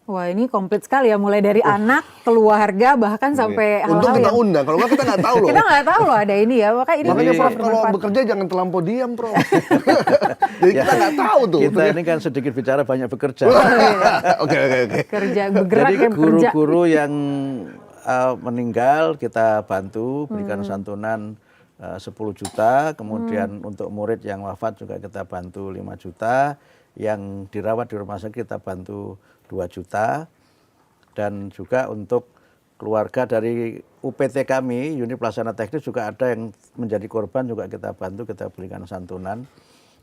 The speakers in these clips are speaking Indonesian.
Wah, ini komplit sekali ya, mulai dari anak, keluarga, bahkan sampai Untung hal-hal kita yang undang, kalau nggak kita nggak tahu loh. kita nggak tahu loh ada ini ya, makanya ini Makanya bisa Prof kalau bermanfaat. bekerja jangan terlampau diam, Prof. Jadi kita nggak tahu tuh. Kita ini kan sedikit bicara banyak bekerja. Oke. Kerja, bergerak Jadi ya bekerja. guru-guru yang meninggal kita bantu berikan santunan 10 juta, kemudian untuk murid yang wafat juga kita bantu 5 juta, yang dirawat di rumah sakit kita bantu 2 juta, dan juga untuk keluarga dari UPT kami, unit pelaksana teknis juga ada yang menjadi korban juga kita bantu, kita berikan santunan.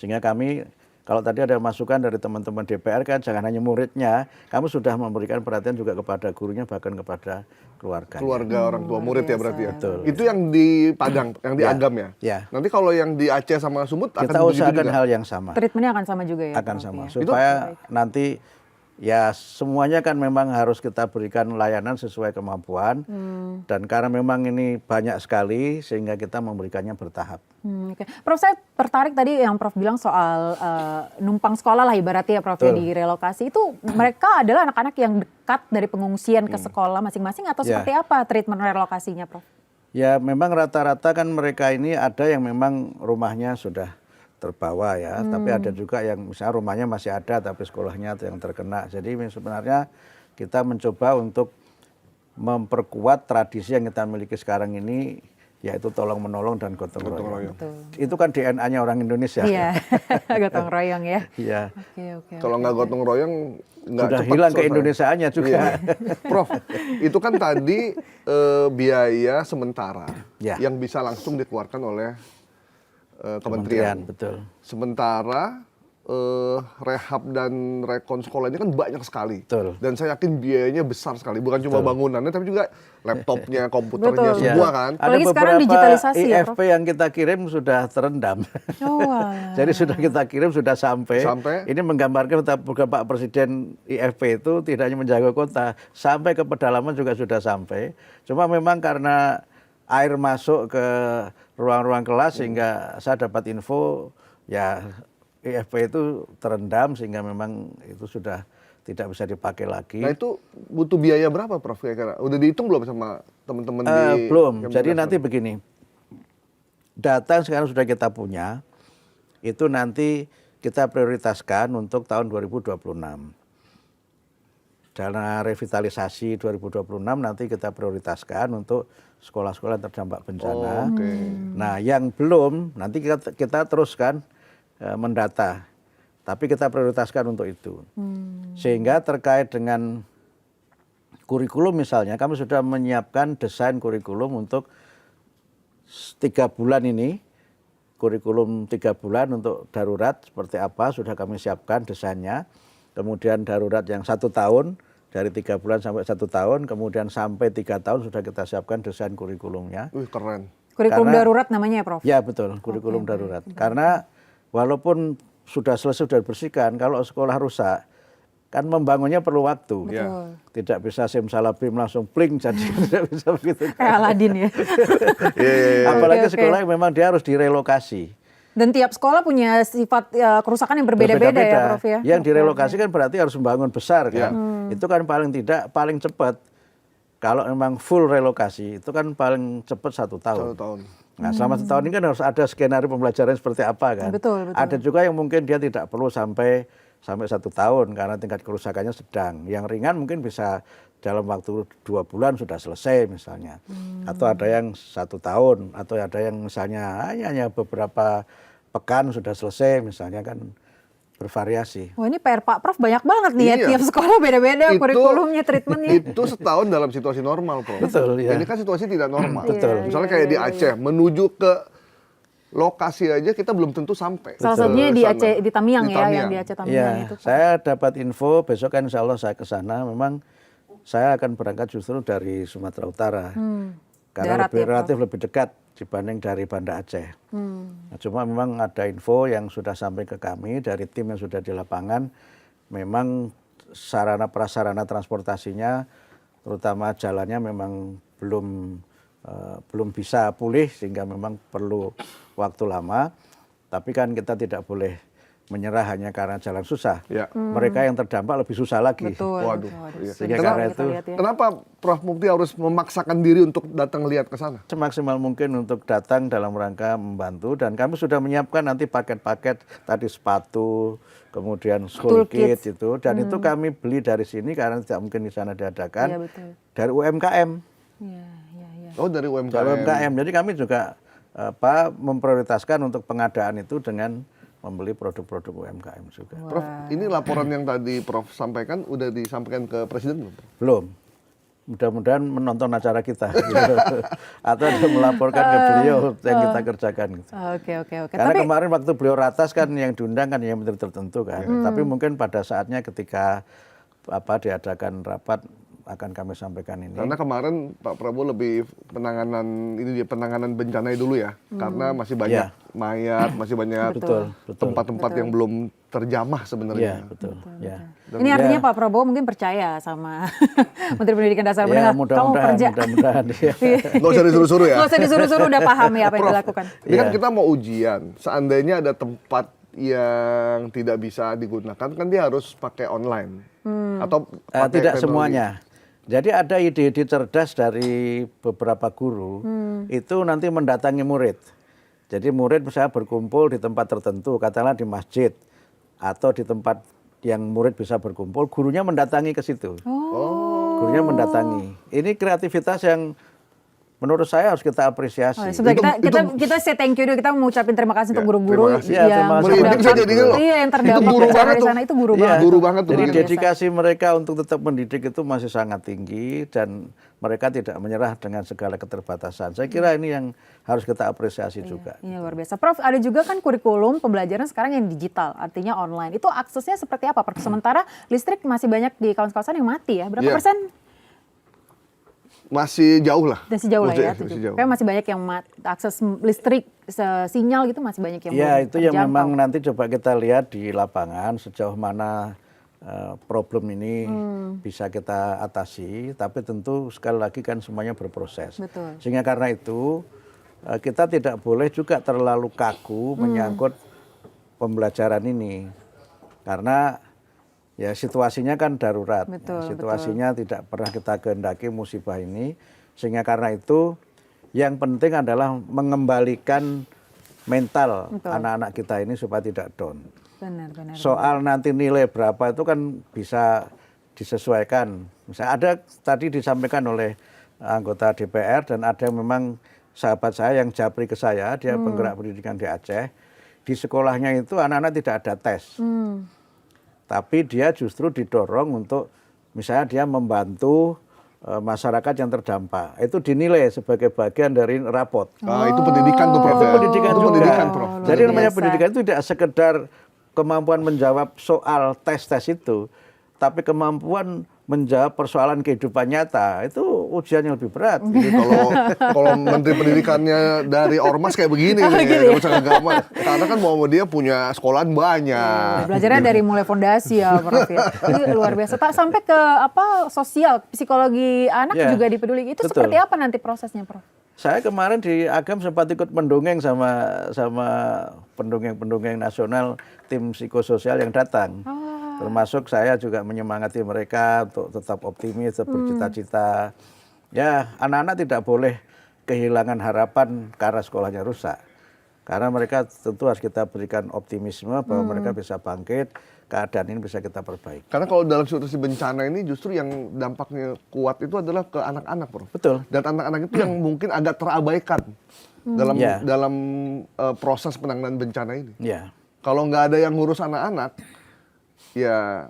Sehingga kami, kalau tadi ada masukan dari teman-teman DPR kan jangan hanya muridnya, kamu sudah memberikan perhatian juga kepada gurunya bahkan kepada keluarga. Keluarga orang tua murid ya berarti ya. Betul. Itu yang di Padang, yang di Ya. Agam ya. Ya. Nanti kalau yang di Aceh sama Sumut akan Kita begitu usahakan juga? hal yang sama. Treatmentnya akan sama juga ya? Akan Prof, sama. ya? Supaya nanti ya semuanya kan memang harus kita berikan layanan sesuai kemampuan. Dan karena memang ini banyak sekali sehingga kita memberikannya bertahap. Oke. Prof, saya tertarik tadi yang Prof bilang soal numpang sekolah lah ibaratnya ya Prof ya, di relokasi itu mereka adalah anak-anak yang dekat dari pengungsian ke sekolah masing-masing atau Ya. seperti apa treatment relokasinya Prof? Ya memang rata-rata kan mereka ini ada yang memang rumahnya sudah terbawa ya, tapi ada juga yang misalnya rumahnya masih ada tapi sekolahnya yang terkena. Jadi sebenarnya kita mencoba untuk memperkuat tradisi yang kita miliki sekarang ini, yaitu tolong menolong dan gotong royong. Itu kan DNA-nya orang Indonesia. Iya, gotong royong ya. Iya. Oke. Kalau nggak gotong royong nggak Sudah cepat hilang selesai. keindonesiaannya juga. Iya. Prof, itu kan tadi biaya sementara Ya. yang bisa langsung dikeluarkan oleh Kementerian, kementerian. betul. Sementara rehab dan rekon sekolah ini kan banyak sekali. Betul. Dan saya yakin biayanya besar sekali. Bukan cuma bangunannya, tapi juga laptopnya, komputernya, Betul. semua Ya. kan. Ada Apalagi sekarang beberapa digitalisasi ya, IFP yang kita kirim sudah terendam. Oh, alah. Jadi sudah kita kirim, sudah sampai. Sampai? Ini menggambarkan betapa Pak Presiden IFP itu tidak hanya menjaga kota, sampai ke pedalaman juga sudah sampai. Cuma memang karena air masuk ke ruang-ruang kelas sehingga saya dapat info ya IFP itu terendam sehingga memang itu sudah tidak bisa dipakai lagi. Nah itu butuh biaya berapa Prof? Kira-kira? Udah dihitung belum sama teman-teman di... Belum. yang Jadi berasal? nanti begini, data yang sekarang sudah kita punya, itu nanti kita prioritaskan untuk tahun 2026. Dana revitalisasi 2026 nanti kita prioritaskan untuk sekolah-sekolah yang terdampak bencana. Oke. Nah yang belum, nanti kita teruskan mendata. Tapi kita prioritaskan untuk itu. Sehingga terkait dengan kurikulum misalnya, kami sudah menyiapkan desain kurikulum untuk 3 bulan ini. Kurikulum 3 bulan untuk darurat seperti apa sudah kami siapkan desainnya. Kemudian darurat yang 1 tahun, dari 3 bulan sampai 1 tahun, kemudian sampai 3 tahun sudah kita siapkan desain kurikulumnya. Wih keren. Kurikulum Karena- darurat namanya ya Prof? Ya betul, kurikulum darurat. Karena walaupun sudah selesai, sudah dibersihkan, kalau sekolah rusak, kan membangunnya perlu waktu. Betul. Tidak bisa simsalabim langsung pling jadi tidak bisa begitu. Kayak Aladin ya. Apalagi Oke. sekolah yang memang dia harus direlokasi. Dan tiap sekolah punya sifat kerusakan yang berbeda-beda ya Prof ya? Yang direlokasi kan berarti harus membangun besar kan. Itu kan paling tidak, paling cepat. Kalau memang full relokasi, itu kan paling cepat 1 tahun. 1 tahun. Nah selama 1 tahun ini kan harus ada skenario pembelajaran seperti apa kan. Betul. Ada juga yang mungkin dia tidak perlu sampai 1 tahun karena tingkat kerusakannya sedang. Yang ringan mungkin bisa dalam waktu 2 bulan sudah selesai misalnya. Atau ada yang 1 tahun, atau ada yang misalnya hanya beberapa pekan sudah selesai misalnya, kan bervariasi. Wah ini PR Pak Prof banyak banget nih ya, Iya. tiap sekolah beda-beda kurikulumnya, treatmentnya. Itu setahun dalam situasi normal, Prof. Betul, ya. Ini kan situasi tidak normal. Betul. Misalnya kayak di Aceh, menuju ke lokasi aja kita belum tentu sampai. Salah satunya di sana. Aceh, di Tamiang Di ya, Tamiang. yang di Aceh Tamiang Ya, itu. saya dapat info besok kan insya Allah saya ke sana. Memang saya akan berangkat justru dari Sumatera Utara. Karena Darat ya, Prof? relatif lebih dekat dibanding dari Banda Aceh. Nah, cuma memang ada info yang sudah sampai ke kami dari tim yang sudah di lapangan. Memang sarana prasarana transportasinya, terutama jalannya memang belum bisa pulih sehingga memang perlu waktu lama. Tapi kan kita tidak boleh menyerah hanya karena jalan susah. Ya. Mereka yang terdampak lebih susah lagi. Betul. Waduh, betul. iya. Sehingga Susah karena kita itu- lihat ya. Kenapa Prof Mukti harus memaksakan diri untuk datang lihat ke sana? Semaksimal mungkin untuk datang dalam rangka membantu, dan kami sudah menyiapkan nanti paket-paket tadi sepatu, kemudian school Toolkits. kit itu, dan itu kami beli dari sini karena tidak mungkin di sana diadakan, Iya, betul. dari UMKM. Iya, iya, iya. Oh, dari UMKM. Dari UMKM. Jadi kami juga memprioritaskan untuk pengadaan itu dengan membeli produk-produk UMKM juga. Prof, ini laporan yang tadi Prof sampaikan udah disampaikan ke Presiden belum? Belum. Mudah-mudahan menonton acara kita gitu. Atau dia melaporkan ke beliau yang kita kerjakan gitu. Oke, oke, oke. Karena Tapi kemarin waktu beliau ratas kan yang diundang kan yang menteri tertentu kan. Tapi mungkin pada saatnya ketika diadakan rapat akan kami sampaikan ini. Karena kemarin Pak Prabowo lebih penanganan bencana dulu ya. Karena masih banyak Ya. mayat, masih banyak Betul, betul. tempat-tempat yang belum terjamah Iya, sebenarnya. betul. Ya. ini artinya Pak Prabowo mungkin percaya sama Menteri Pendidikan Dasar Ya, Menengah. Kamu mudah-mudahan, kerja. mudah-mudahan. Ya. Nggak usah disuruh-suruh ya. Nggak usah disuruh-suruh, udah paham ya apa yang Prof, dilakukan. ini kan Iya. kita mau ujian. Seandainya ada tempat yang tidak bisa digunakan, kan dia harus pakai online. Atau pakai Tidak teknologi. semuanya. Jadi ada ide-ide cerdas dari beberapa guru itu nanti mendatangi murid. Jadi murid misalnya berkumpul di tempat tertentu, katakanlah di masjid atau di tempat yang murid bisa berkumpul, gurunya mendatangi ke situ. Gurunya mendatangi. Ini kreativitas yang menurut saya harus kita apresiasi. Oh, sebentar, kita say thank you dulu, kita mau ucapin terima kasih untuk Ya, guru-guru terima kasih. Ya, terima kasih. Merinding saya terdampak. jadinya loh. Iya, yang Itu terdampak guru bencana banget di tuh. sana itu guru Iya. banget. Guru banget tuh. Jadi Luar biasa. dedikasi mereka untuk tetap mendidik itu masih sangat tinggi dan mereka tidak menyerah dengan segala keterbatasan. Saya kira ini yang harus kita apresiasi juga. Iya, luar biasa. Prof, ada juga kan kurikulum pembelajaran sekarang yang digital, artinya online. Itu aksesnya seperti apa, Prof? Sementara listrik masih banyak di kawasan-kawasan yang mati ya. Berapa Iya. persen? Masih jauh lah. Masih jauh lah ya. Masih jauh. Kayak masih banyak yang akses listrik, sinyal gitu masih banyak yang Ya, belum itu yang terjangkau. memang nanti coba kita lihat di lapangan sejauh mana problem ini bisa kita atasi, tapi tentu sekali lagi kan semuanya berproses. Betul. Sehingga karena itu kita tidak boleh juga terlalu kaku menyangkut pembelajaran ini. Karena ya situasinya kan darurat. Betul, Situasinya tidak pernah kita kehendaki musibah ini. Sehingga karena itu yang penting adalah mengembalikan mental Betul. anak-anak kita ini supaya tidak down. Benar. Soal nanti nilai berapa itu kan bisa disesuaikan. Misalnya ada tadi disampaikan oleh anggota DPR dan ada yang memang sahabat saya yang japri ke saya, dia penggerak pendidikan di Aceh. Di sekolahnya itu anak-anak tidak ada tes. Tapi dia justru didorong untuk misalnya dia membantu masyarakat yang terdampak. Itu dinilai sebagai bagian dari rapot. Ah, itu pendidikan tuh Prof. Itu ya? pendidikan Itu juga. pendidikan Prof. Jadi Luar namanya biasa. pendidikan itu tidak sekedar kemampuan menjawab soal tes-tes itu, tapi kemampuan menjawab persoalan kehidupan nyata itu ujian yang lebih berat. Jadi kalau Menteri Pendidikannya dari Ormas kayak begini nih, gitu ya? nggak usah agama. Karena kan mau dia punya sekolahan banyak. Belajarnya dari mulai fondasi ya, Prof. Ya. Ini luar biasa. Tak sampai ke sosial, psikologi anak Ya, juga dipeduli. Itu betul. seperti apa nanti prosesnya, Prof? Saya kemarin di Agam sempat ikut mendongeng sama pendongeng-pendongeng nasional tim psikososial yang datang. Termasuk saya juga menyemangati mereka untuk tetap optimis, tetap bercita-cita. Ya, anak-anak tidak boleh kehilangan harapan karena sekolahnya rusak. Karena mereka tentu harus kita berikan optimisme bahwa mereka bisa bangkit, keadaan ini bisa kita perbaiki. Karena kalau dalam situasi bencana ini justru yang dampaknya kuat itu adalah ke anak-anak, Prof. Betul. Dan anak-anak itu yang mungkin agak terabaikan dalam Ya. dalam proses penanganan bencana ini. Ya. Kalau nggak ada yang ngurus anak-anak, ya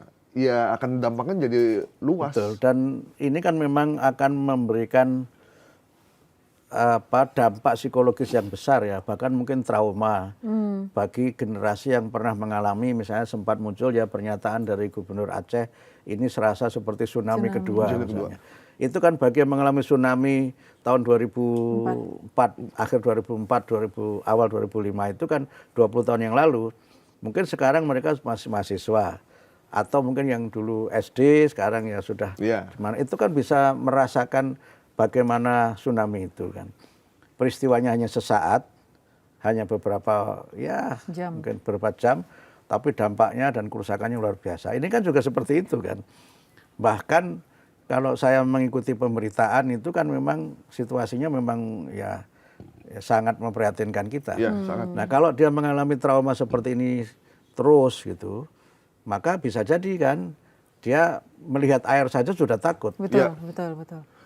akan dampaknya jadi luas. Betul. Dan ini kan memang akan memberikan dampak psikologis yang besar ya, bahkan mungkin trauma bagi generasi yang pernah mengalami, misalnya sempat muncul ya pernyataan dari Gubernur Aceh, ini serasa seperti tsunami kedua. Misalnya. Itu kan bagi yang mengalami tsunami tahun 2004, akhir 2004, awal 2005 itu kan 20 tahun yang lalu. Mungkin sekarang mereka masih mahasiswa. Atau mungkin yang dulu SD, sekarang ya sudah. Iya. Itu kan bisa merasakan bagaimana tsunami itu kan. Peristiwanya hanya sesaat, hanya beberapa ya Jam. mungkin beberapa jam. tapi dampaknya dan kerusakannya luar biasa. Ini kan juga seperti itu kan. Bahkan kalau saya mengikuti pemberitaan itu kan memang situasinya memang ya sangat memprihatinkan kita. Ya, sangat. Nah kalau dia mengalami trauma seperti ini terus gitu, maka bisa jadi kan dia melihat air saja sudah takut. Betul, Ya. betul, betul.